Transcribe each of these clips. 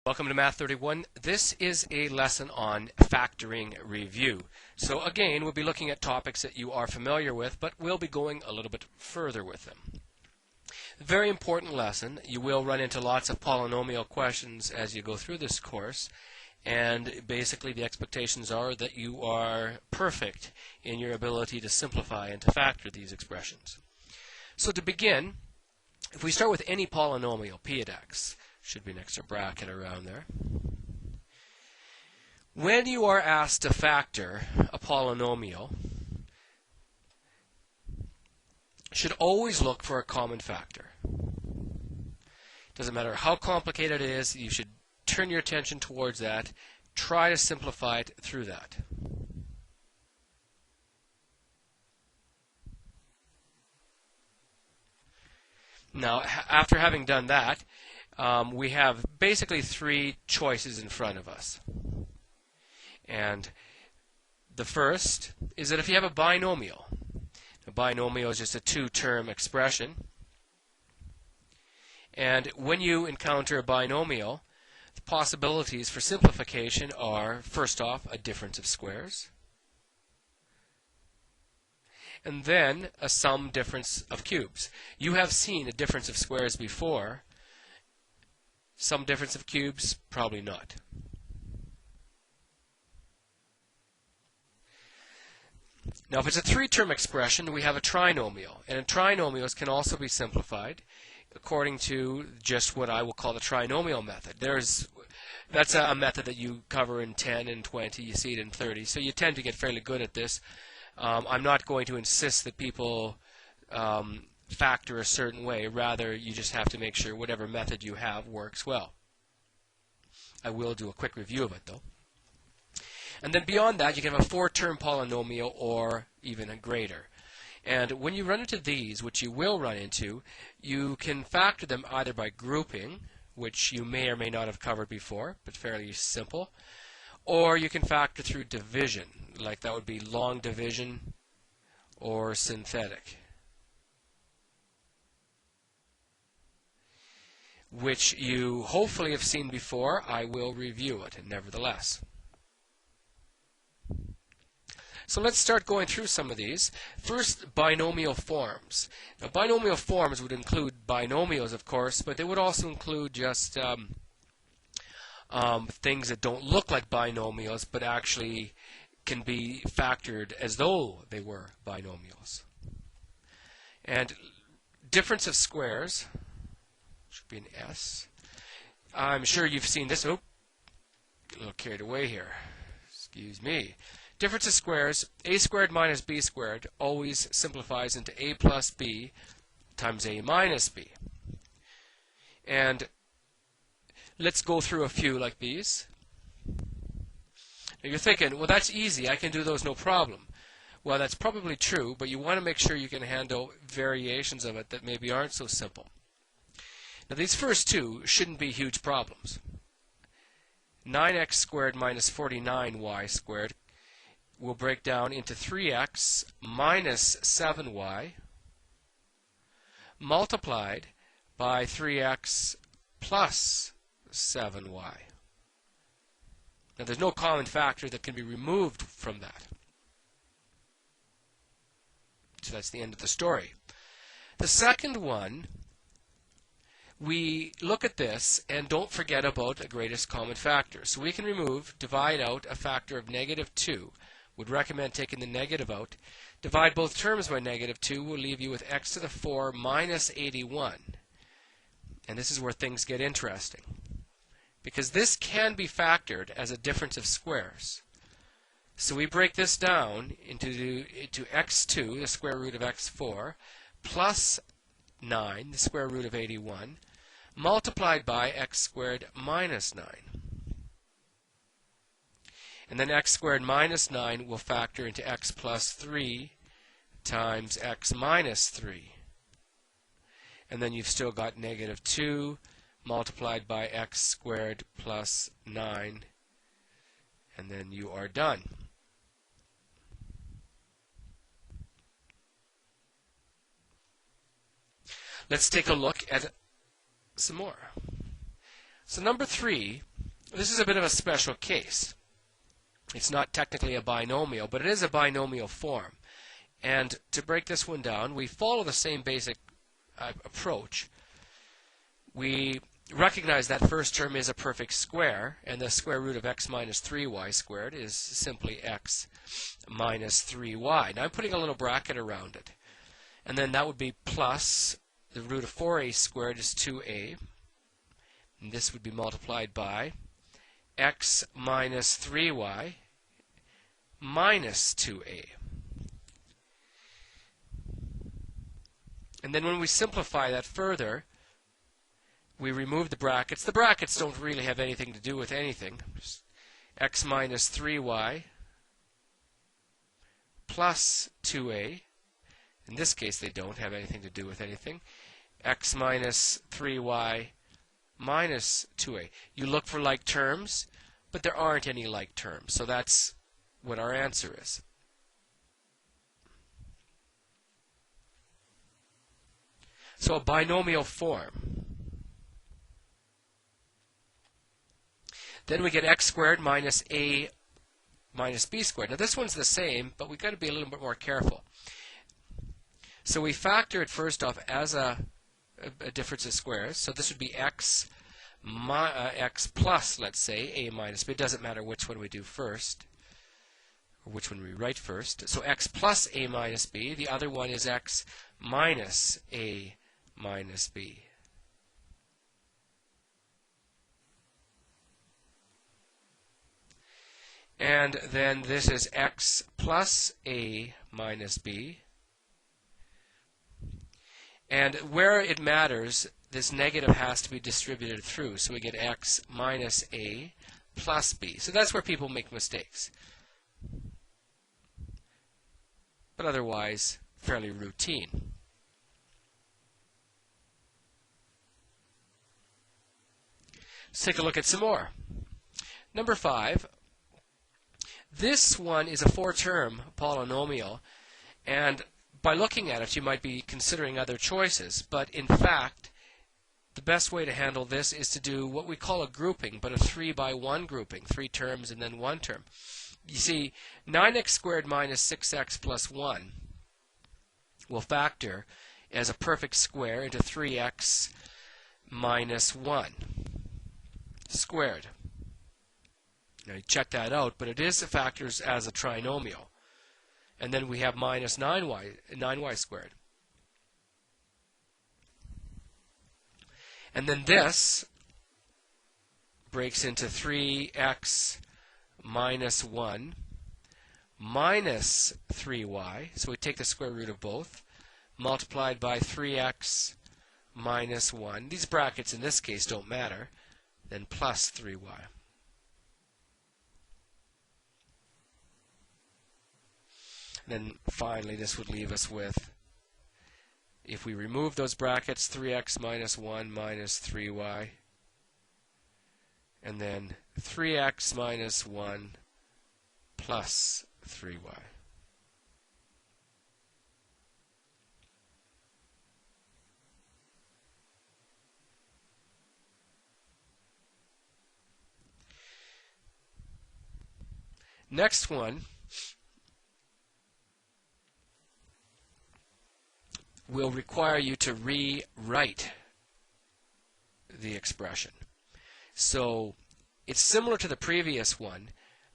Welcome to Math 31. This is a lesson on factoring review. So again, we'll be looking at topics that you are familiar with, but we'll be going a little bit further with them. Very important lesson. You will run into lots of polynomial questions as you go through this course, and basically the expectations are that you are perfect in your ability to simplify and to factor these expressions. So to begin, if we start with any polynomial, p at x, should be an extra bracket around there. When you are asked to factor a polynomial, should always look for a common factor. Doesn't matter how complicated it is, you should turn your attention towards that. Try to simplify it through that. Now, after having done that, we have basically three choices in front of us. And the first is that if you have a binomial is just a two-term expression. And when you encounter a binomial, the possibilities for simplification are, first off, a difference of squares, and then a sum difference of cubes. You have seen a difference of squares before. Some difference of cubes, probably not. Now, if it's a three-term expression, we have a trinomial. And trinomials can also be simplified according to just what I will call the trinomial method. That's a method that you cover in 10 and 20. You see it in 30. So you tend to get fairly good at this. I'm not going to insist that people factor a certain way. Rather, you just have to make sure whatever method you have works well. I will do a quick review of it, though. And then beyond that, you can have a four-term polynomial or even a greater. And when you run into these, which you will run into, you can factor them either by grouping, which you may or may not have covered before, but fairly simple, or you can factor through division, like that would be long division or synthetic, which you hopefully have seen before. I will review it, nevertheless. So let's start going through some of these. First, binomial forms. Now, binomial forms would include binomials, of course, but they would also include just things that don't look like binomials, but actually can be factored as though they were binomials. And difference of squares should be an S. I'm sure you've seen this. Oh, a little carried away here. Excuse me. Difference of squares, a squared minus b squared always simplifies into a plus b times a minus b. And let's go through a few like these. Now you're thinking, well, that's easy. I can do those no problem. Well, that's probably true, but you want to make sure you can handle variations of it that maybe aren't so simple. Now these first two shouldn't be huge problems. 9x squared minus 49y squared will break down into 3x minus 7y multiplied by 3x plus 7y. Now there's no common factor that can be removed from that. So that's the end of the story. The second one, we look at this and don't forget about the greatest common factor. So we can divide out a factor of negative 2. Would recommend taking the negative out. Divide both terms by negative 2 will leave you with x to the 4 minus 81. And this is where things get interesting, because this can be factored as a difference of squares. So we break this down into x2, the square root of x4, plus 9, the square root of 81, multiplied by x squared minus 9. And then x squared minus 9 will factor into x plus 3 times x minus 3. And then you've still got negative 2 multiplied by x squared plus 9. And then you are done. Let's take a look at some more. So number 3, This is a bit of a special case. It's not technically a binomial, but it is a binomial form. And to break this one down, we follow the same basic approach. We recognize that first term is a perfect square, and the square root of x minus 3y squared is simply x minus 3y. Now I'm putting a little bracket around it. And then that would be plus the root of 4a squared is 2a. And this would be multiplied by x minus 3y minus 2a. And then when we simplify that further, we remove the brackets. The brackets don't really have anything to do with anything. Just x minus 3y plus 2a. In this case, they don't have anything to do with anything. X minus 3y minus 2a. You look for like terms, but there aren't any like terms. So that's what our answer is. So a binomial form. Then we get x squared minus a minus b squared. Now this one's the same, but we've got to be a little bit more careful. So we factor it first off as a difference of squares. So this would be x plus, let's say, a minus b. It doesn't matter which one we do first, or which one we write first. So x plus a minus b. The other one is x minus a minus b. And then this is x plus a minus b. And where it matters, this negative has to be distributed through. So we get x minus a plus b. So that's where people make mistakes. But otherwise, fairly routine. Let's take a look at some more. Number 5. This one is a 4-term polynomial, and by looking at it, you might be considering other choices, but in fact, the best way to handle this is to do what we call a grouping, but a 3-by-1 grouping, 3 terms and then 1 term. You see, 9x squared minus 6x plus 1 will factor as a perfect square into 3x minus 1 squared. Now you check that out, but it is factors as a trinomial. And then we have minus 9y squared. And then this breaks into 3x minus 1 minus 3y. So we take the square root of both, multiplied by 3x minus 1. These brackets in this case don't matter. Then plus 3y. Then finally, this would leave us with, if we remove those brackets, 3x minus 1 minus 3y, and then 3x minus 1 plus 3y. Next one will require you to rewrite the expression. So it's similar to the previous one,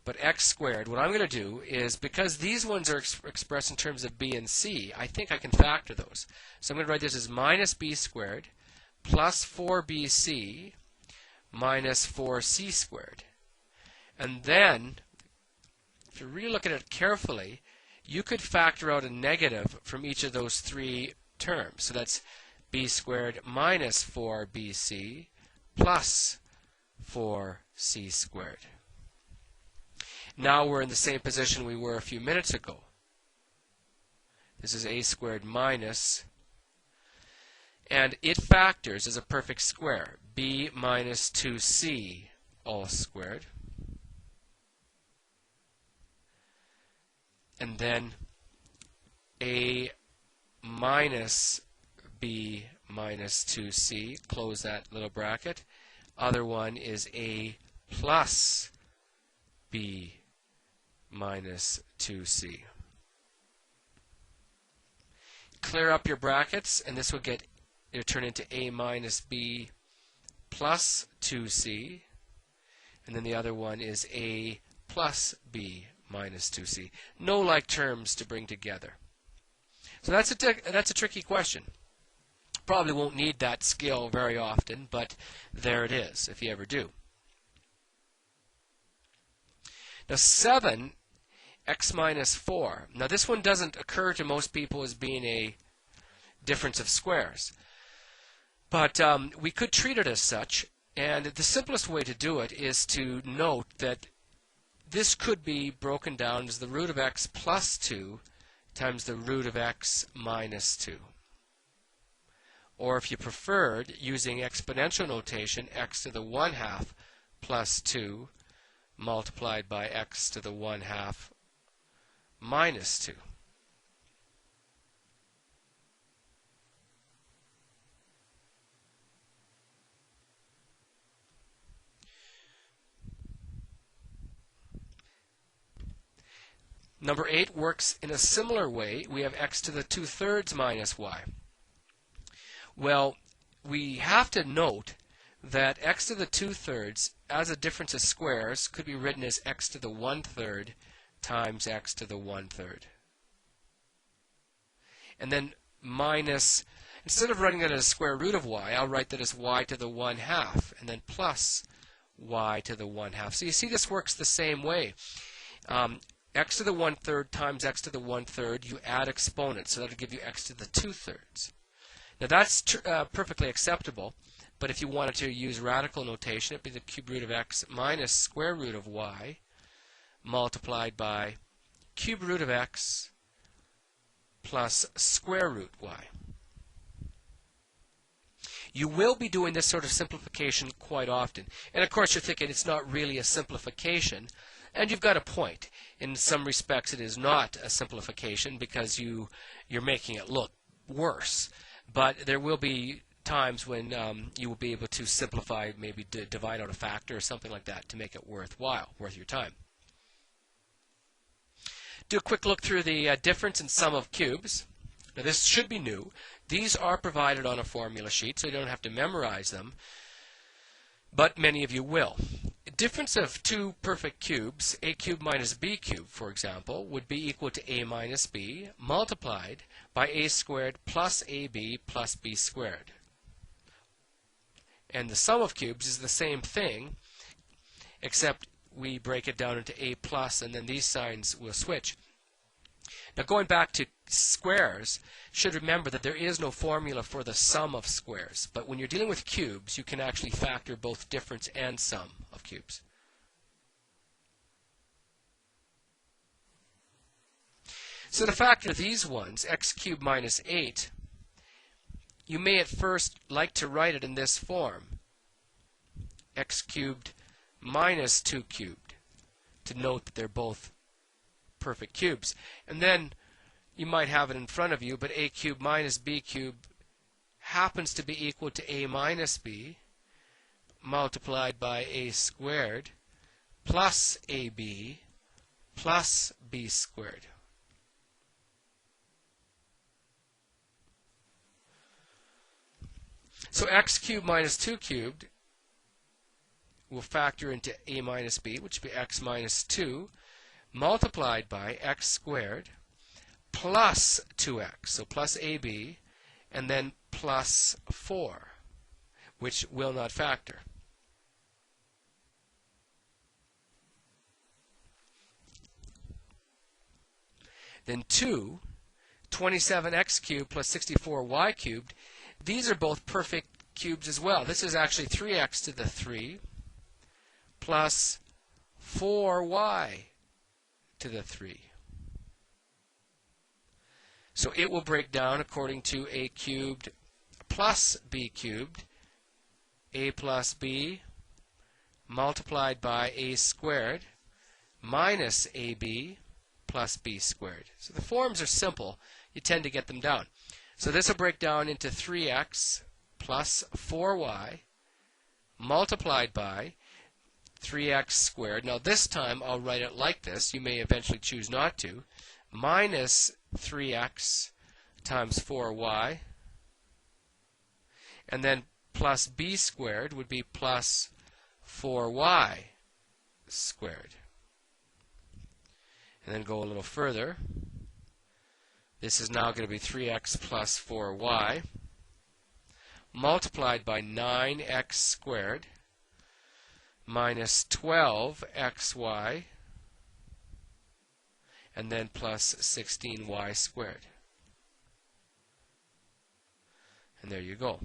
but x squared, what I'm going to do is, because these ones are expressed in terms of b and c, I think I can factor those. So I'm going to write this as minus b squared plus 4bc minus 4c squared. And then, if you really look at it carefully, you could factor out a negative from each of those 3 terms. So that's b squared minus 4bc plus 4c squared. Now we're in the same position we were a few minutes ago. This is a squared minus, and it factors as a perfect square, b minus 2c all squared. And then a minus b minus 2c, close that little bracket. Other one is a plus b minus 2c. Clear up your brackets, and this will turn into a minus b plus 2c, and then the other one is a plus b minus 2c. No like terms to bring together. So that's a tricky question. Probably won't need that skill very often, but there it is, if you ever do. Now 7, x minus 4. Now this one doesn't occur to most people as being a difference of squares. But we could treat it as such, and the simplest way to do it is to note that this could be broken down as the root of x plus 2 times the root of x minus 2. Or if you preferred, using exponential notation, x to the 1/2 plus 2 multiplied by x to the 1/2 minus 2. Number 8 works in a similar way. We have x to the 2/3 minus y. Well, we have to note that x to the 2/3 as a difference of squares could be written as x to the 1/3 times x to the 1/3. And then minus, instead of writing that as square root of y, I'll write that as y to the 1/2, and then plus y to the 1/2. So you see this works the same way. X to the 1/3 times x to the 1/3, you add exponents, so that'll give you x to the 2/3. Now that's perfectly acceptable, but if you wanted to use radical notation, it'd be the cube root of x minus square root of y multiplied by cube root of x plus square root y. You will be doing this sort of simplification quite often. And of course you're thinking it's not really a simplification, and you've got a point. In some respects it is not a simplification because you're making it look worse. But there will be times when you will be able to simplify, maybe divide out a factor or something like that to make it worthwhile, worth your time. Do a quick look through the difference and sum of cubes. Now this should be new. These are provided on a formula sheet, so you don't have to memorize them, but many of you will. The difference of two perfect cubes, a cubed minus b cubed, for example, would be equal to a minus b multiplied by a squared plus ab plus b squared. And the sum of cubes is the same thing, except we break it down into a plus, and then these signs will switch. Now going back to squares, you should remember that there is no formula for the sum of squares. But when you're dealing with cubes, you can actually factor both difference and sum of cubes. So to factor these ones, x cubed minus 8, you may at first like to write it in this form, x cubed minus 2 cubed, to note that they're both perfect cubes. And then you might have it in front of you, but a cubed minus b cubed happens to be equal to a minus b multiplied by a squared plus ab plus b squared. So x cubed minus 2 cubed will factor into a minus b, which would be x minus 2, multiplied by x squared plus 2x, so plus ab, and then plus 4, which will not factor. Then 2, 27x cubed plus 64y cubed, these are both perfect cubes as well. This is actually 3x to the 3 plus 4y to the 3. So it will break down according to a cubed plus b cubed, a plus b multiplied by a squared minus ab plus b squared. So the forms are simple. You tend to get them down. So this will break down into 3x plus 4y multiplied by 3x squared. Now this time I'll write it like this. You may eventually choose not to. Minus 3x times 4y. And then plus b squared would be plus 4y squared. And then go a little further. This is now going to be 3x plus 4y multiplied by 9x squared minus 12xy and then plus 16y squared. And there you go.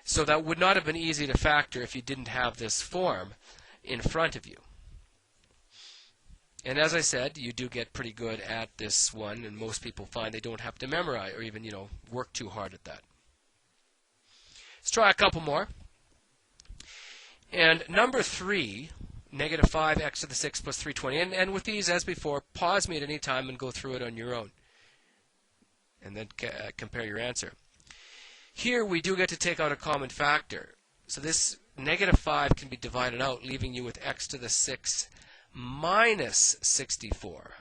So that would not have been easy to factor if you didn't have this form in front of you. And as I said, you do get pretty good at this one, and most people find they don't have to memorize or even, work too hard at that. Let's try a couple more. And number 3, negative 5x to the 6 plus 320. And with these, as before, pause me at any time and go through it on your own. And then compare your answer. Here we do get to take out a common factor. So this negative 5 can be divided out, leaving you with x to the 6 minus 64.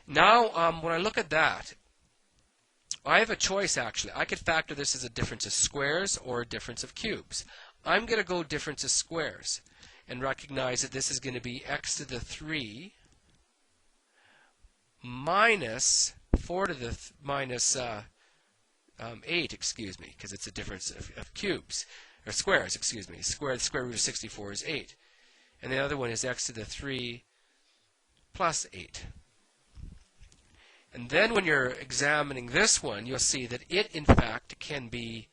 Now, when I look at that, I have a choice actually. I could factor this as a difference of squares or a difference of cubes. I'm going to go difference of squares and recognize that this is going to be x to the 3 minus 4 to the minus 8, excuse me, because it's a difference of cubes, or squares, excuse me. Square root of 64 is 8. And the other one is x to the 3 plus 8. And then when you're examining this one, you'll see that it, in fact, can be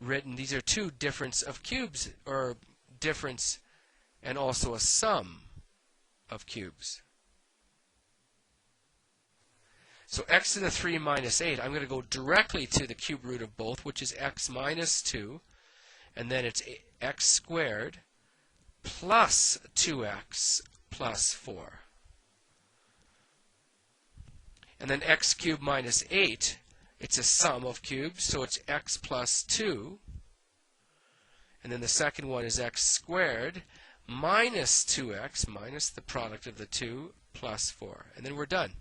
written, these are two difference of cubes, or difference and also a sum of cubes. So x to the 3 minus 8, I'm going to go directly to the cube root of both, which is x minus 2, and then it's x squared plus 2x plus 4. And then x cubed minus 8, it's a sum of cubes, so it's x plus 2. And then the second one is x squared minus 2x, minus the product of the 2, plus 4. And then we're done.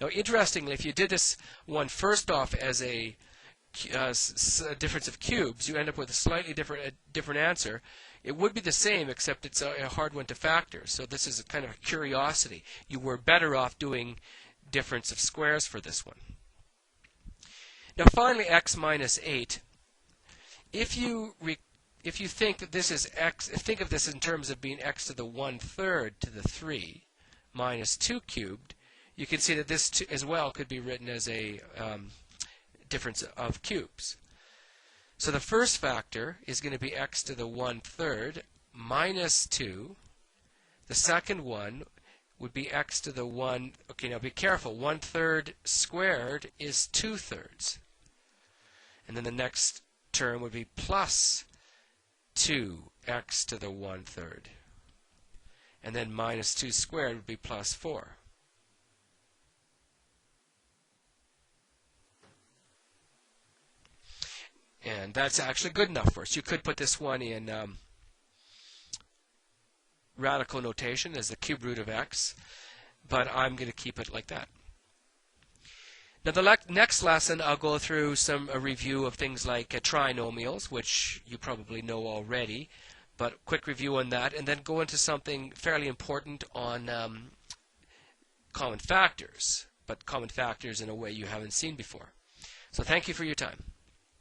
Now, interestingly, if you did this one first off as a difference of cubes, you end up with a slightly different answer. It would be the same, except it's a hard one to factor. So this is a kind of a curiosity. You were better off doing difference of squares for this one. Now, finally, x minus 8. If you think that this is x, think of this in terms of being x to the 1/3 to the 3 minus 2 cubed, you can see that this as well could be written as a difference of cubes. So the first factor is going to be x to the 1/3 minus 2. The second one would be x to the 1, okay, now be careful, 1/3 squared is 2/3. And then the next term would be plus 2x to the 1/3. And then minus 2 squared would be plus 4. And that's actually good enough for us. You could put this one in radical notation as the cube root of x, but I'm going to keep it like that. Now the next lesson I'll go through a review of things like trinomials, which you probably know already, but quick review on that, and then go into something fairly important on common factors, but common factors in a way you haven't seen before. So thank you for your time.